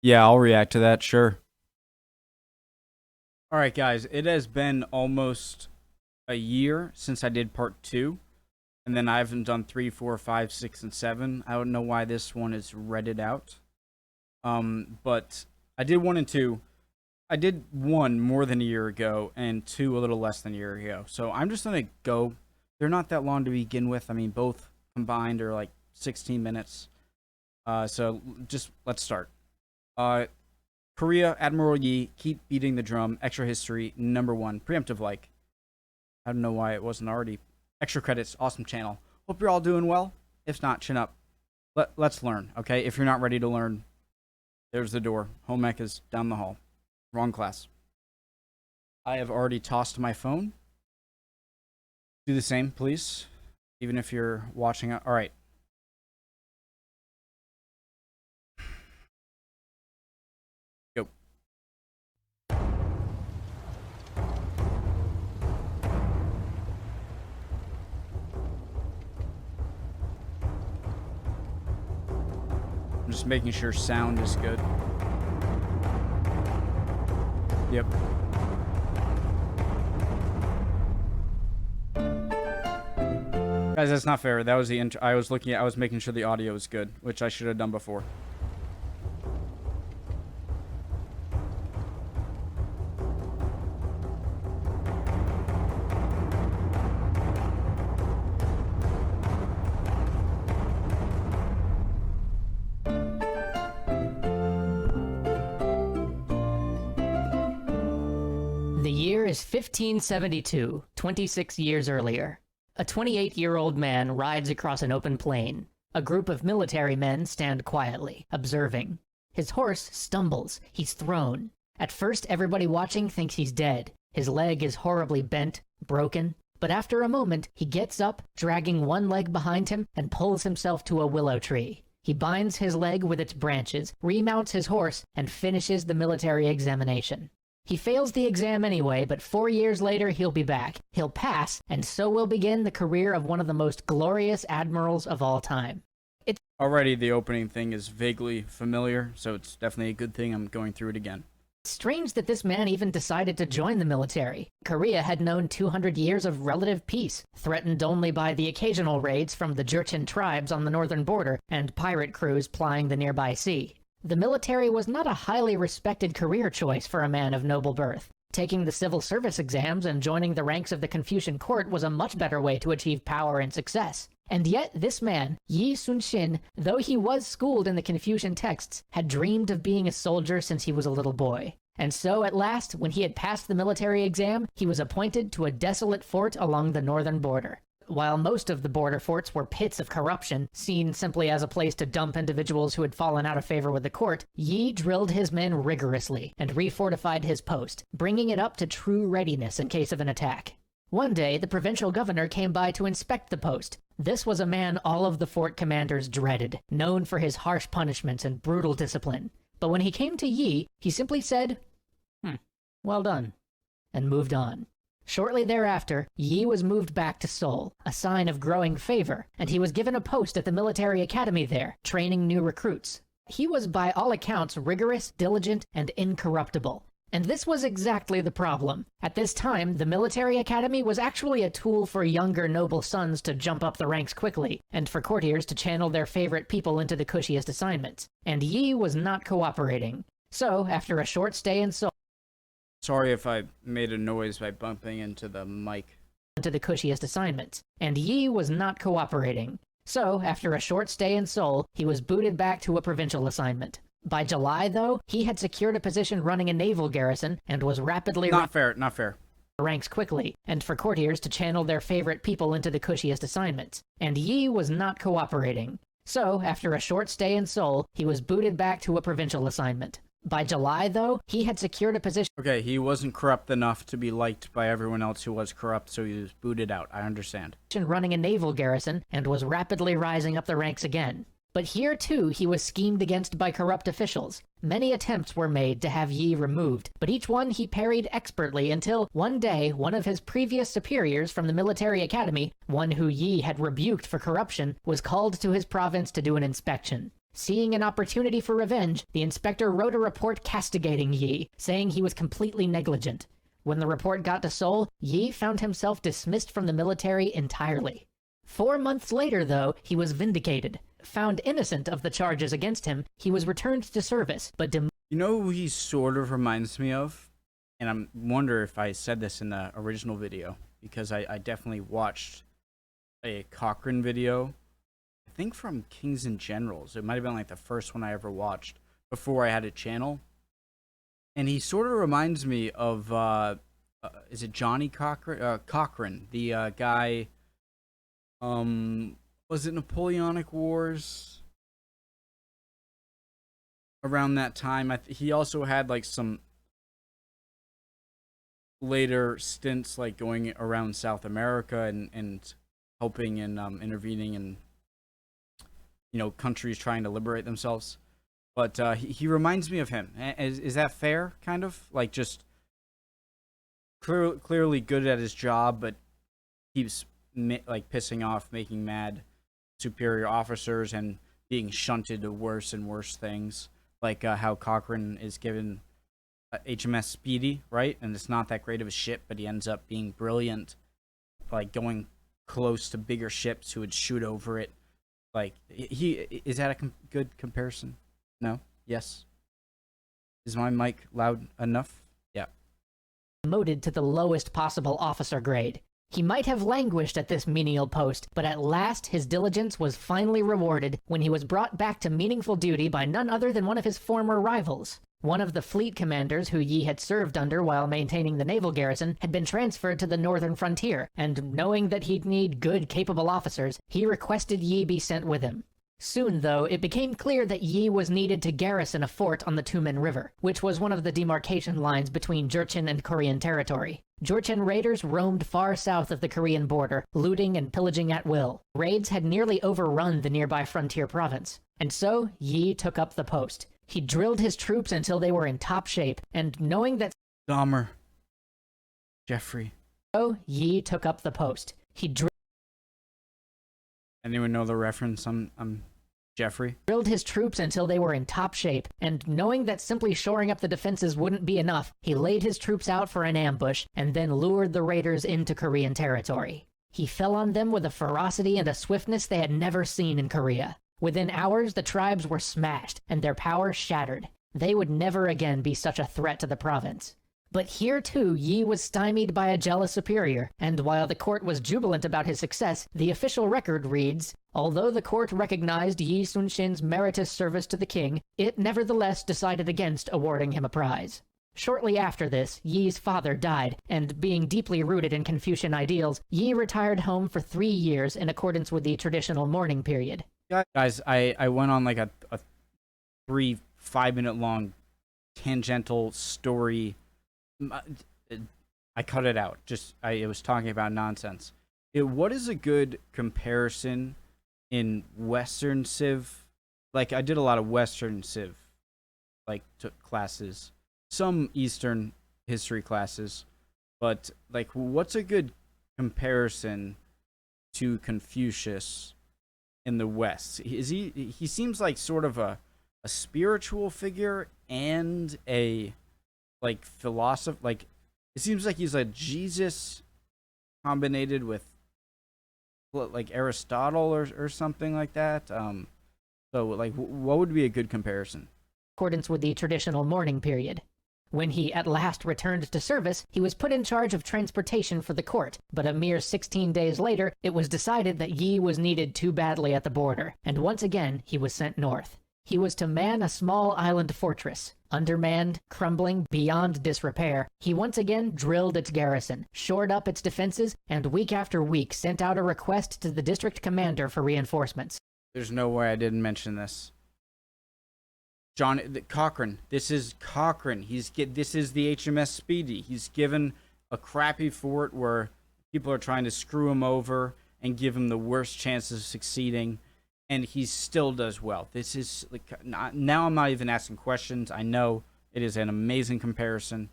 Yeah, I'll react to that, sure. Alright, guys, it has been almost a year since I did part 2, and then I haven't done 3, 4, 5, 6, and 7. I don't know why this one is redded out. But I did 1 and 2. I did 1 more than a year ago, and 2 a little less than a year ago. So I'm just gonna go. They're not that long to begin with. I mean, both combined are like 16 minutes. So just let's start. Korea, Admiral Yi, keep beating the drum. Extra history, number 1. Preemptive like. I don't know why it wasn't already. Extra credits, awesome channel. Hope you're all doing well. If not, chin up. Let's learn, okay? If you're not ready to learn, there's the door. Home ec is down the hall. Wrong class. I have already tossed my phone. Do the same, please. Even if you're watching. All right. Go. I'm just making sure sound is good. Yep. Guys, that's not fair. That was the intro. I was making sure the audio was good, which I should have done before. The year is 1572, 26 years earlier. A 28-year-old man rides across an open plain. A group of military men stand quietly, observing. His horse stumbles. He's thrown. At first, everybody watching thinks he's dead. His leg is horribly bent, broken. But after a moment, he gets up, dragging one leg behind him, and pulls himself to a willow tree. He binds his leg with its branches, remounts his horse, and finishes the military examination. He fails the exam anyway, but 4 years later he'll be back. He'll pass, and so will begin the career of one of the most glorious admirals of all time. Already the opening thing is vaguely familiar, so it's definitely a good thing I'm going through it again. It's strange that this man even decided to join the military. Korea had known 200 years of relative peace, threatened only by the occasional raids from the Jurchen tribes on the northern border and pirate crews plying the nearby sea. The military was not a highly respected career choice for a man of noble birth. Taking the civil service exams and joining the ranks of the Confucian court was a much better way to achieve power and success. And yet this man, Yi Sun-shin, though he was schooled in the Confucian texts, had dreamed of being a soldier since he was a little boy. And so at last, when he had passed the military exam, he was appointed to a desolate fort along the northern border. While most of the border forts were pits of corruption, seen simply as a place to dump individuals who had fallen out of favor with the court, Yi drilled his men rigorously and refortified his post, bringing it up to true readiness in case of an attack. One day, the provincial governor came by to inspect the post. This was a man all of the fort commanders dreaded, known for his harsh punishments and brutal discipline. But when he came to Yi, he simply said, well done, and moved on. Shortly thereafter, Yi was moved back to Seoul, a sign of growing favor, and he was given a post at the military academy there, training new recruits. He was by all accounts rigorous, diligent, and incorruptible. And this was exactly the problem. At this time, the military academy was actually a tool for younger noble sons to jump up the ranks quickly, and for courtiers to channel their favorite people into the cushiest assignments. And Yi was not cooperating. So, after a short stay in Seoul, Sorry if I made a noise by bumping into the mic. into the cushiest assignments, and Yi was not cooperating. So, after a short stay in Seoul, he was booted back to a provincial assignment. By July, though, he had secured a position running a naval garrison and was rapidly Not fair. ranks quickly, and for courtiers to channel their favorite people into the cushiest assignments. And Yi was not cooperating. So, after a short stay in Seoul, he was booted back to a provincial assignment. By July, though, he had secured a position Okay, he wasn't corrupt enough to be liked by everyone else who was corrupt, so he was booted out. I understand. running a naval garrison and was rapidly rising up the ranks again. But here too he was schemed against by corrupt officials. Many attempts were made to have Yi removed, but each one he parried expertly until one day one of his previous superiors from the military academy, one who Yi had rebuked for corruption, was called to his province to do an inspection. Seeing an opportunity for revenge, the inspector wrote a report castigating Yi, saying he was completely negligent. When the report got to Seoul, Yi found himself dismissed from the military entirely. 4 months later, though, he was vindicated. Found innocent of the charges against him, he was returned to service, but You know who he sort of reminds me of? And I wonder if I said this in the original video, because I definitely watched a Cochrane video, I think from Kings and Generals. It might have been like the first one I ever watched before I had a channel. And he sort of reminds me of, is it Johnny Cochrane? Cochrane, the guy, was it Napoleonic Wars? Around that time, he also had like some later stints, like going around South America and helping and intervening in, you know, countries trying to liberate themselves. But he reminds me of him. Is that fair? Kind of like just clearly good at his job, but keeps like pissing off, making mad superior officers, and being shunted to worse and worse things. Like how Cochrane is given HMS Speedy, right? And it's not that great of a ship, but he ends up being brilliant, like going close to bigger ships who would shoot over it. Like, is that a good comparison? No? Yes? Is my mic loud enough? Yeah. Demoted to the lowest possible officer grade. He might have languished at this menial post, but at last his diligence was finally rewarded when he was brought back to meaningful duty by none other than one of his former rivals. One of the fleet commanders who Yi had served under while maintaining the naval garrison had been transferred to the northern frontier, and knowing that he'd need good, capable officers, he requested Yi be sent with him. Soon, though, it became clear that Yi was needed to garrison a fort on the Tumen River, which was one of the demarcation lines between Jurchen and Korean territory. Jurchen raiders roamed far south of the Korean border, looting and pillaging at will. Raids had nearly overrun the nearby frontier province, and so Yi took up the post. He drilled his troops until they were in top shape, and knowing that Dahmer. Jeffrey. So, Yi took up the post. Anyone know the reference? I'm Jeffrey. Drilled his troops until they were in top shape, and knowing that simply shoring up the defenses wouldn't be enough, he laid his troops out for an ambush, and then lured the raiders into Korean territory. He fell on them with a ferocity and a swiftness they had never seen in Korea. Within hours, the tribes were smashed, and their power shattered. They would never again be such a threat to the province. But here too, Yi was stymied by a jealous superior, and while the court was jubilant about his success, the official record reads, although the court recognized Yi Sun-shin's meritorious service to the king, it nevertheless decided against awarding him a prize. Shortly after this, Yi's father died, and being deeply rooted in Confucian ideals, Yi retired home for 3 years in accordance with the traditional mourning period. Guys, I went on like a 3-5 minute long tangential story. I cut it out. It was talking about nonsense. What is a good comparison in Western Civ? Like, I did a lot of Western Civ, like, took classes, some Eastern history classes, but like, what's a good comparison to Confucius in the West? He seems like sort of a spiritual figure and a like philosopher. Like, it seems like he's a Jesus combinated with like Aristotle or something like that. So like, what would be a good comparison? Accordance with the traditional mourning period. When he at last returned to service, he was put in charge of transportation for the court, but a mere 16 days later, it was decided that Yi was needed too badly at the border, and once again he was sent north. He was to man a small island fortress. Undermanned, crumbling, beyond disrepair, he once again drilled its garrison, shored up its defenses, and week after week sent out a request to the district commander for reinforcements. There's no way I didn't mention this. Cochrane. This is Cochrane. This is the HMS Speedy. He's given a crappy fort where people are trying to screw him over and give him the worst chances of succeeding, and he still does well. This is like, now I'm not even asking questions. I know it is an amazing comparison.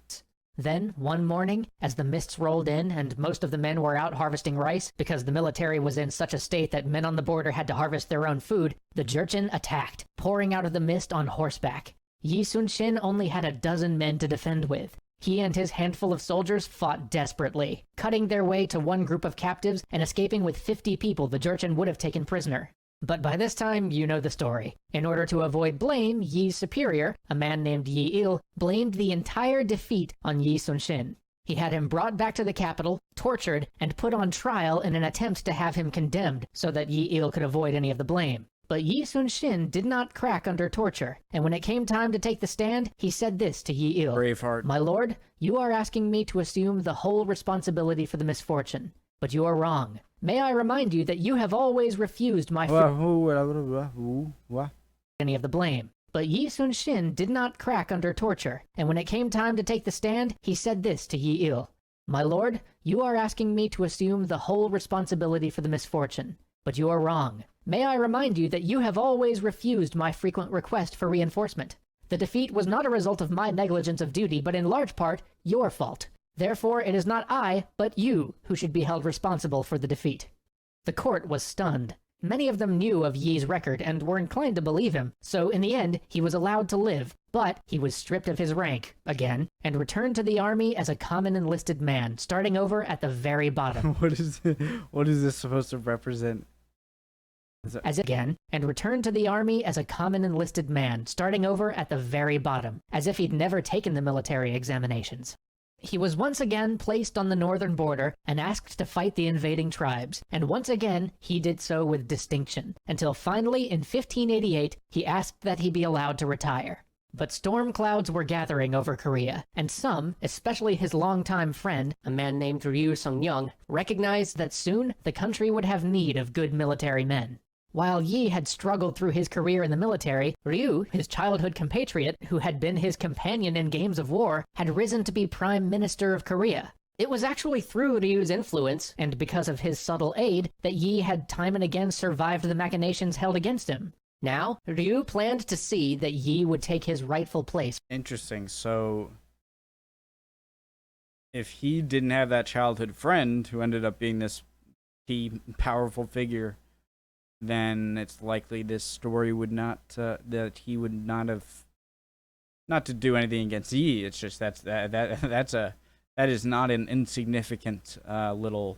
Then, one morning, as the mists rolled in and most of the men were out harvesting rice because the military was in such a state that men on the border had to harvest their own food, the Jurchen attacked, pouring out of the mist on horseback. Yi Sun-shin only had a dozen men to defend with. He and his handful of soldiers fought desperately, cutting their way to one group of captives and escaping with 50 people the Jurchen would have taken prisoner. But by this time, you know the story. In order to avoid blame, Yi's superior, a man named Yi-il, blamed the entire defeat on Yi Sun-shin. He had him brought back to the capital, tortured, and put on trial in an attempt to have him condemned so that Yi-il could avoid any of the blame. But Yi Sun-shin did not crack under torture, and when it came time to take the stand, he said this to Yi-il. Braveheart. "My lord, you are asking me to assume the whole responsibility for the misfortune, but you are wrong. May I remind you that you have always refused my any of the blame." But Yi Sun-shin did not crack under torture, and when it came time to take the stand, he said this to Yi-il. "My lord, you are asking me to assume the whole responsibility for the misfortune, but you are wrong. May I remind you that you have always refused my frequent request for reinforcement. The defeat was not a result of my negligence of duty, but in large part, your fault. Therefore, it is not I, but you, who should be held responsible for the defeat." The court was stunned. Many of them knew of Yi's record and were inclined to believe him, so in the end, he was allowed to live, but he was stripped of his rank, again, and returned to the army as a common enlisted man, starting over at the very bottom. What is this supposed to represent? And returned to the army as a common enlisted man, starting over at the very bottom, as if he'd never taken the military examinations. He was once again placed on the northern border and asked to fight the invading tribes, and once again he did so with distinction, until finally in 1588 he asked that he be allowed to retire. But storm clouds were gathering over Korea, and some, especially his longtime friend, a man named Ryu Sung-young, recognized that soon the country would have need of good military men. While Yi had struggled through his career in the military, Ryu, his childhood compatriot, who had been his companion in games of war, had risen to be Prime Minister of Korea. It was actually through Ryu's influence, and because of his subtle aid, that Yi had time and again survived the machinations held against him. Now, Ryu planned to see that Yi would take his rightful place. Interesting. So, if he didn't have that childhood friend who ended up being this key, powerful figure, then it's likely this story would not, that he would not have, not to do anything against Yi. It's just that is not an insignificant little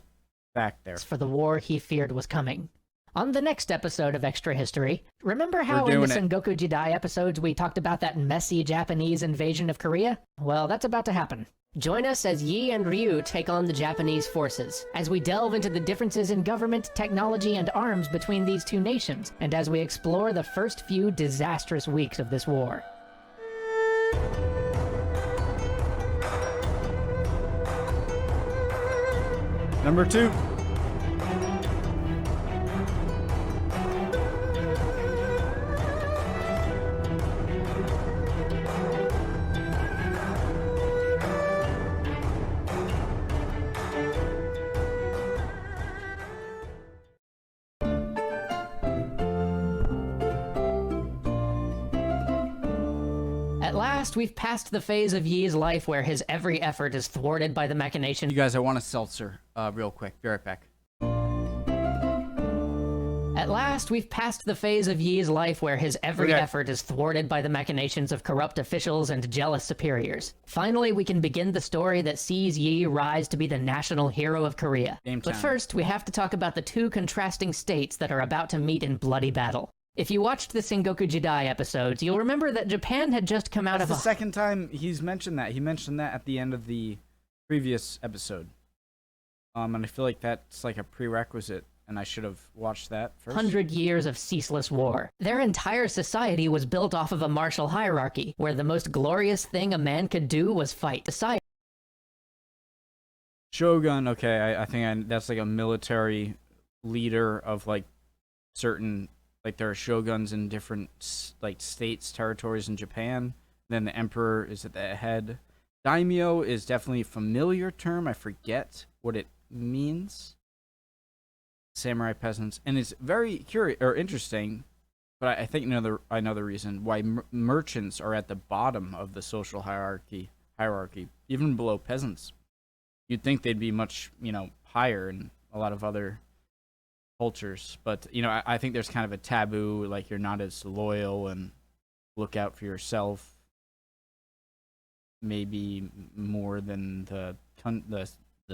fact there. For the war he feared was coming. On the next episode of Extra History, remember how in the Sengoku Jidai episodes we talked about that messy Japanese invasion of Korea? Well, that's about to happen. Join us as Yi and Ryu take on the Japanese forces, as we delve into the differences in government, technology, and arms between these two nations, and as we explore the first few disastrous weeks of this war. Number 2. At last, we've passed the phase of Yi's life where his every effort is thwarted by the machinations. You guys, I want a seltzer real quick. Be right back. At last, we've passed the phase of Yi's life where his every effort is thwarted by the machinations of corrupt officials and jealous superiors. Finally, we can begin the story that sees Yi rise to be the national hero of Korea. But first, we have to talk about the two contrasting states that are about to meet in bloody battle. If you watched the Sengoku Jidai episodes, you'll remember that Japan had just come out of the second time he's mentioned that. He mentioned that at the end of the previous episode. And I feel like that's like a prerequisite, and I should have watched that first. 100 years of ceaseless war. Their entire society was built off of a martial hierarchy, where the most glorious thing a man could do was fight. Shogun, okay, I think that's like a military leader of like certain... Like, there are shoguns in different, like, states, territories in Japan. Then the emperor is at the head. Daimyo is definitely a familiar term. I forget what it means. Samurai peasants. And it's very curious, or interesting, but I think I know the reason why merchants are at the bottom of the social hierarchy hierarchy, even below peasants. You'd think they'd be much, higher in a lot of other cultures. But, I think there's kind of a taboo, like you're not as loyal and look out for yourself, maybe more than the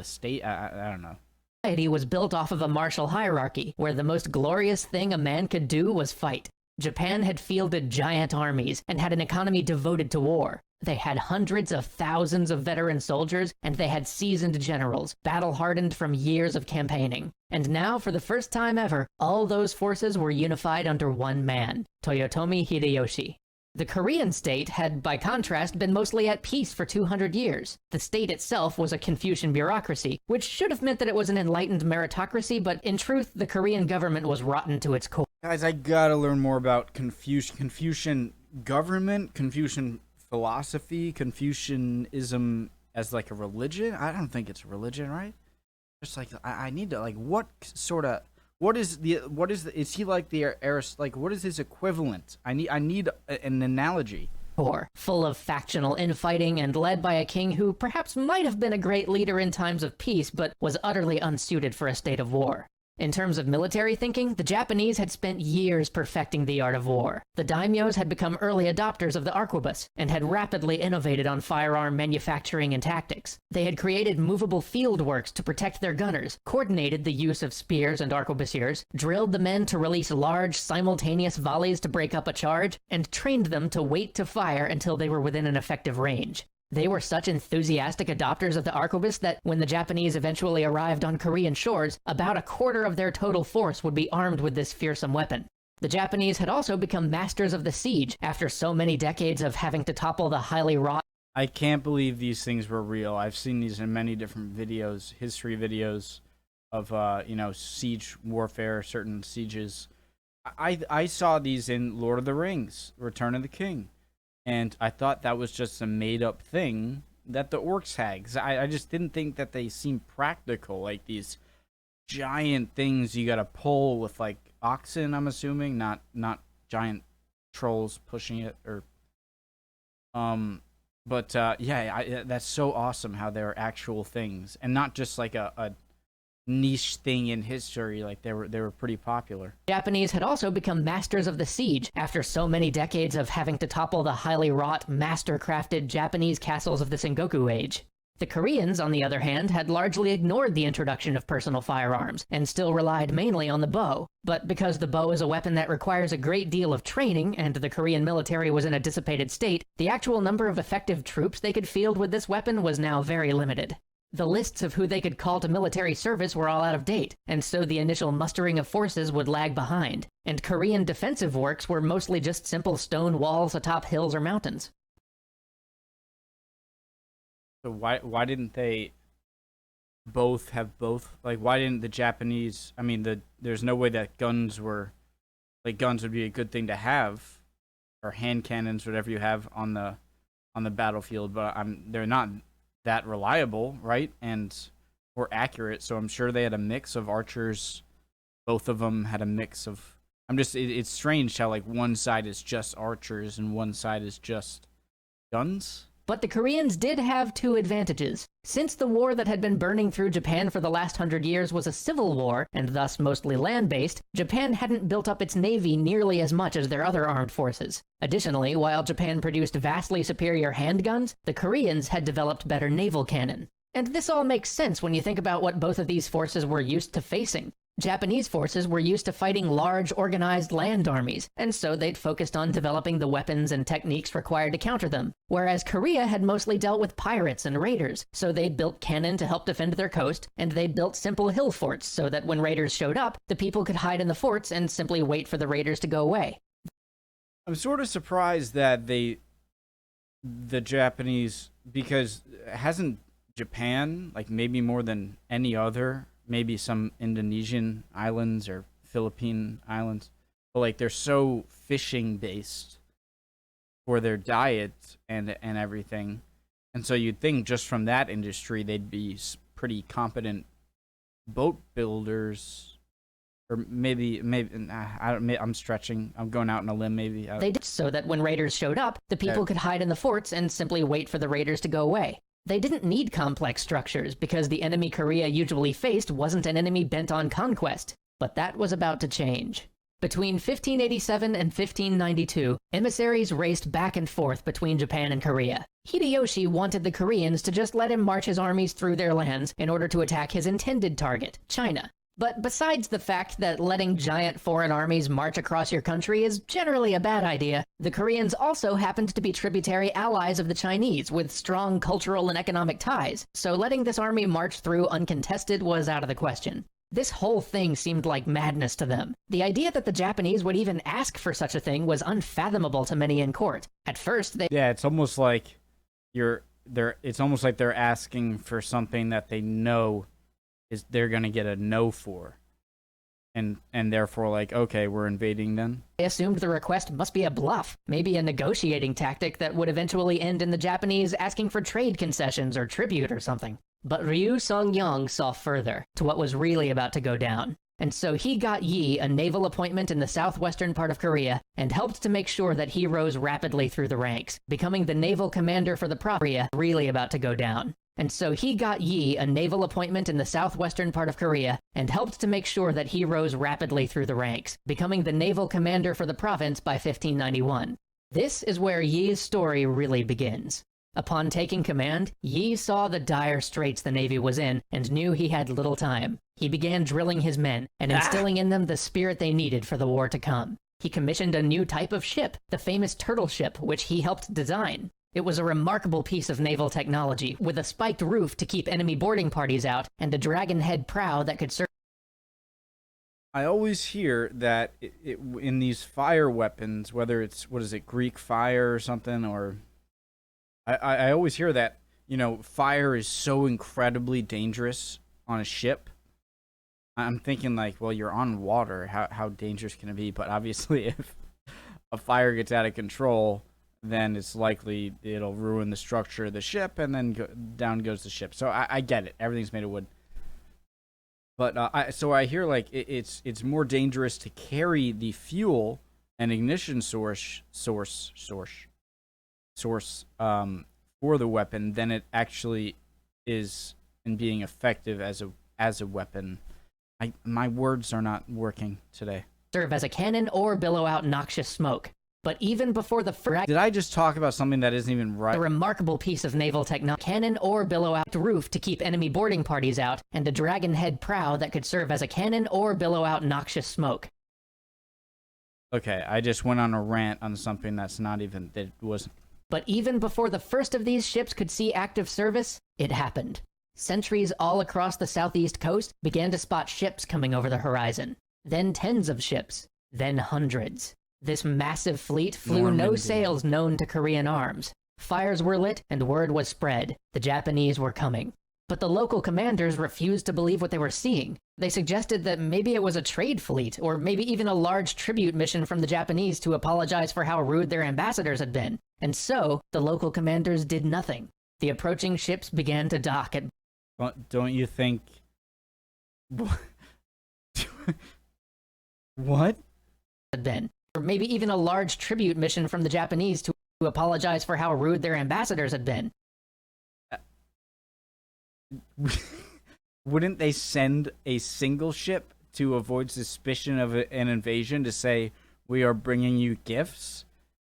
state. I don't know. Society was built off of a martial hierarchy, where the most glorious thing a man could do was fight. Japan had fielded giant armies and had an economy devoted to war. They had hundreds of thousands of veteran soldiers, and they had seasoned generals, battle-hardened from years of campaigning. And now, for the first time ever, all those forces were unified under one man, Toyotomi Hideyoshi. The Korean state had, by contrast, been mostly at peace for 200 years. The state itself was a Confucian bureaucracy, which should have meant that it was an enlightened meritocracy, but in truth, the Korean government was rotten to its core. Guys, I gotta learn more about Confucian government, Confucian philosophy, Confucianism as like a religion. I don't think it's a religion, right? Just like I need to what is is he like the what is his equivalent? I need an analogy. Full of factional infighting and led by a king who perhaps might have been a great leader in times of peace, but was utterly unsuited for a state of war. In terms of military thinking, the Japanese had spent years perfecting the art of war. The daimyos had become early adopters of the arquebus and had rapidly innovated on firearm manufacturing and tactics. They had created movable field works to protect their gunners, coordinated the use of spears and arquebusiers, drilled the men to release large simultaneous volleys to break up a charge, and trained them to wait to fire until they were within an effective range. They were such enthusiastic adopters of the arquebus that when the Japanese eventually arrived on Korean shores, about a quarter of their total force would be armed with this fearsome weapon. The Japanese had also become masters of the siege after so many decades of having to topple the highly wrought. I can't believe these things were real. I've seen these in many different videos, history videos of siege warfare, certain sieges. I saw these in Lord of the Rings, Return of the King. And I thought that was just a made-up thing that the orcs had. 'Cause I just didn't think that they seemed practical, like these giant things you gotta pull with, like, oxen, I'm assuming, not giant trolls pushing it, or... yeah, that's so awesome how they're actual things, and not just, like, a niche thing in history. Like they were pretty popular. Japanese had also become masters of the siege after so many decades of having to topple the highly wrought, master-crafted Japanese castles of the Sengoku age. The Koreans, on the other hand, had largely ignored the introduction of personal firearms and still relied mainly on the bow. But because the bow is a weapon that requires a great deal of training and the Korean military was in a dissipated state, the actual number of effective troops they could field with this weapon was now very limited. The lists of who they could call to military service were all out of date, and so the initial mustering of forces would lag behind, and Korean defensive works were mostly just simple stone walls atop hills or mountains. So why didn't they both have both? Like, why didn't the Japanese... I mean, there's no way that guns would be a good thing to have, or hand cannons, whatever you have on the battlefield, but they're not that reliable, right? Or accurate, so I'm sure they had a mix of archers. Both of them had a mix of... it's strange how, like, one side is just archers and one side is just guns. But the Koreans did have two advantages. Since the war that had been burning through Japan for the last 100 years was a civil war, and thus mostly land-based, Japan hadn't built up its navy nearly as much as their other armed forces. Additionally, while Japan produced vastly superior handguns, the Koreans had developed better naval cannon. And this all makes sense when you think about what both of these forces were used to facing. Japanese forces were used to fighting large, organized land armies, and so they'd focused on developing the weapons and techniques required to counter them. Whereas Korea had mostly dealt with pirates and raiders, so they built cannon to help defend their coast, and they built simple hill forts so that when raiders showed up, the people could hide in the forts and simply wait for the raiders to go away. I'm sort of surprised that the Japanese, because hasn't Japan, like maybe more than any other, maybe some Indonesian islands or Philippine islands, but like they're so fishing based for their diet and everything, and so you'd think just from that industry they'd be pretty competent boat builders. Or maybe I don't. I'm stretching. I'm going out on a limb. Maybe. They did so that when raiders showed up, the people could hide in the forts and simply wait for the raiders to go away. They didn't need complex structures because the enemy Korea usually faced wasn't an enemy bent on conquest. But that was about to change. Between 1587 and 1592, emissaries raced back and forth between Japan and Korea. Hideyoshi wanted the Koreans to just let him march his armies through their lands in order to attack his intended target, China. But besides the fact that letting giant foreign armies march across your country is generally a bad idea, the Koreans also happened to be tributary allies of the Chinese with strong cultural and economic ties, so letting this army march through uncontested was out of the question. This whole thing seemed like madness to them. The idea that the Japanese would even ask for such a thing was unfathomable to many in court. At first, Yeah, it's almost like it's almost like they're asking for something that they know they're gonna get a no for. And therefore, like, okay, we're invading then. They assumed the request must be a bluff, maybe a negotiating tactic that would eventually end in the Japanese asking for trade concessions or tribute or something. But Ryu Song-yong saw further to what was really about to go down. And so he got Yi a naval appointment in the southwestern part of Korea and helped to make sure that he rose rapidly through the ranks, becoming the naval commander for the province really about to go down. And so he got Yi a naval appointment in the southwestern part of Korea and helped to make sure that he rose rapidly through the ranks, becoming the naval commander for the province by 1591. This is where Yi's story really begins. Upon taking command, Yi saw the dire straits the Navy was in and knew he had little time. He began drilling his men and instilling in them the spirit they needed for the war to come. He commissioned a new type of ship, the famous turtle ship, which he helped design. It was a remarkable piece of naval technology, with a spiked roof to keep enemy boarding parties out and a dragon head prow that could serve. I always hear that in these fire weapons, whether it's, Greek fire or something, or... I always hear that, fire is so incredibly dangerous on a ship. I'm thinking, like, well, you're on water. How dangerous can it be? But obviously, if a fire gets out of control, then it's likely it'll ruin the structure of the ship, and then down goes the ship. So I get it. Everything's made of wood. But I hear, like, it's more dangerous to carry the fuel and ignition source for the weapon than it actually is in being effective as a weapon. My words are not working today. Serve as a cannon or billow out noxious smoke. But even before the Did I just talk about something that isn't even right? A remarkable piece of naval technology, cannon or billow out roof to keep enemy boarding parties out, and a dragon head prow that could serve as a cannon or billow out noxious smoke. Okay, I just went on a rant on something that wasn't. But even before the first of these ships could see active service, it happened. Sentries all across the southeast coast began to spot ships coming over the horizon. Then tens of ships. Then hundreds. This massive fleet flew no sails known to Korean arms. Fires were lit and word was spread. The Japanese were coming. But the local commanders refused to believe what they were seeing. They suggested that maybe it was a trade fleet, or maybe even a large tribute mission from the Japanese to apologize for how rude their ambassadors had been. And so, the local commanders did nothing. The approaching ships began to dock at... Don't you think... What? ...had been. Or maybe even a large tribute mission from the Japanese to apologize for how rude their ambassadors had been. Wouldn't they send a single ship to avoid suspicion of an invasion to say, we are bringing you gifts?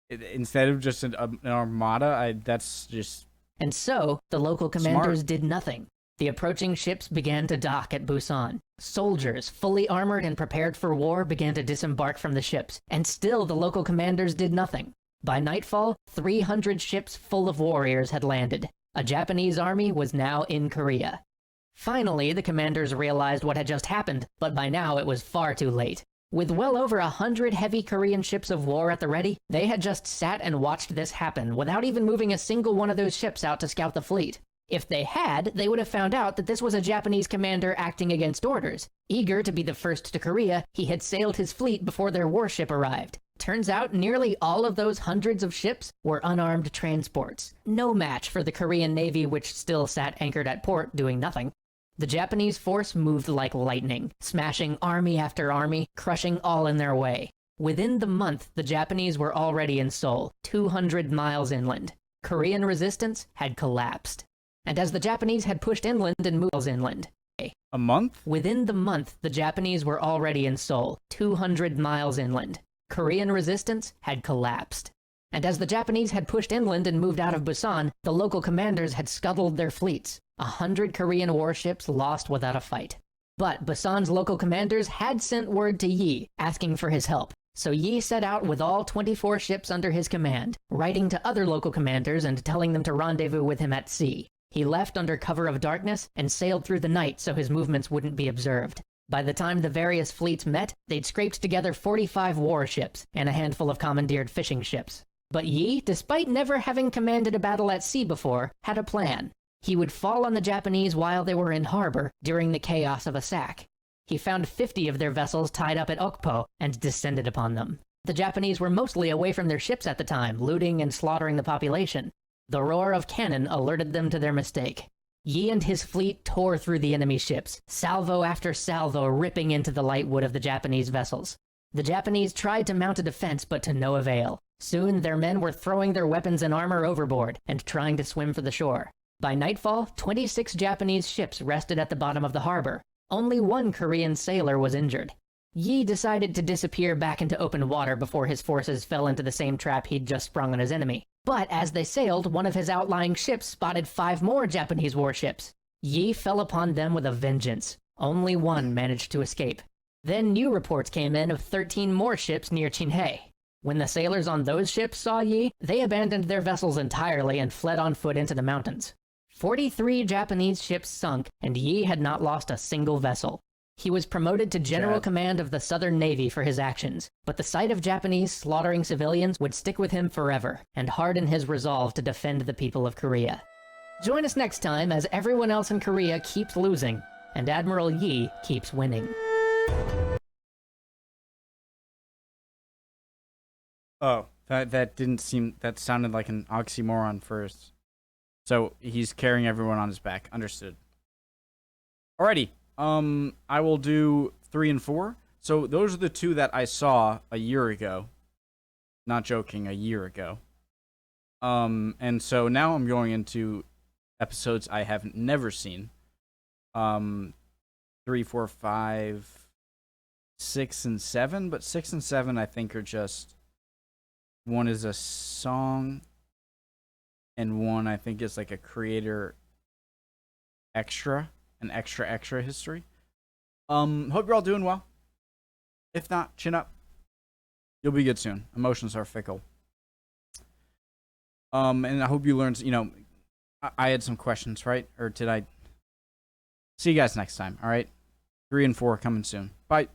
Instead of just an armada? That's just... And so, the local commanders smart. did nothing. The approaching ships began to dock at Busan. Soldiers, fully armored and prepared for war, began to disembark from the ships. And still the local commanders did nothing. By nightfall, 300 ships full of warriors had landed. A Japanese army was now in Korea. Finally, the commanders realized what had just happened, but by now it was far too late. With well over 100 heavy Korean ships of war at the ready, they had just sat and watched this happen without even moving a single one of those ships out to scout the fleet. If they had, they would have found out that this was a Japanese commander acting against orders. Eager to be the first to Korea, he had sailed his fleet before their warship arrived. Turns out nearly all of those hundreds of ships were unarmed transports. No match for the Korean Navy, which still sat anchored at port doing nothing. The Japanese force moved like lightning, smashing army after army, crushing all in their way. Within the month, the Japanese were already in Seoul, 200 miles inland. Korean resistance had collapsed. And as the Japanese had pushed inland and moved inland, A month? within the month, the Japanese were already in Seoul, 200 miles inland. Korean resistance had collapsed. And as the Japanese had pushed inland and moved out of Busan, the local commanders had scuttled their fleets. 100 Korean warships lost without a fight. But Busan's local commanders had sent word to Yi, asking for his help. So Yi set out with all 24 ships under his command, writing to other local commanders and telling them to rendezvous with him at sea. He left under cover of darkness and sailed through the night so his movements wouldn't be observed. By the time the various fleets met, they'd scraped together 45 warships and a handful of commandeered fishing ships. But Yi, despite never having commanded a battle at sea before, had a plan. He would fall on the Japanese while they were in harbor during the chaos of a sack. He found 50 of their vessels tied up at Okpo and descended upon them. The Japanese were mostly away from their ships at the time, looting and slaughtering the population. The roar of cannon alerted them to their mistake. Yi and his fleet tore through the enemy ships, salvo after salvo ripping into the light wood of the Japanese vessels. The Japanese tried to mount a defense, but to no avail. Soon their men were throwing their weapons and armor overboard and trying to swim for the shore. By nightfall, 26 Japanese ships rested at the bottom of the harbor. Only one Korean sailor was injured. Yi decided to disappear back into open water before his forces fell into the same trap he'd just sprung on his enemy. But as they sailed, one of his outlying ships spotted 5 more Japanese warships. Yi fell upon them with a vengeance. Only one managed to escape. Then new reports came in of 13 more ships near Chinhae. When the sailors on those ships saw Yi, they abandoned their vessels entirely and fled on foot into the mountains. 43 Japanese ships sunk, and Yi had not lost a single vessel. He was promoted to General Command of the Southern Navy for his actions, but the sight of Japanese slaughtering civilians would stick with him forever, and harden his resolve to defend the people of Korea. Join us next time as everyone else in Korea keeps losing, and Admiral Yi keeps winning. Oh, that sounded like an oxymoron first. So he's carrying everyone on his back. Understood. Alrighty. I will do 3 and 4. So those are the 2 that I saw a year ago. Not joking, a year ago. And so now I'm going into episodes I have never seen. 3, 4, 5, 6, and 7. But 6 and 7 I think are just... One is a song, and one I think is like a creator extra, an extra history. Hope you're all doing well. If not, chin up. You'll be good soon. Emotions are fickle. And I hope you learned, I had some questions, right? Or did I? See you guys next time, all right? 3 and 4 coming soon. Bye.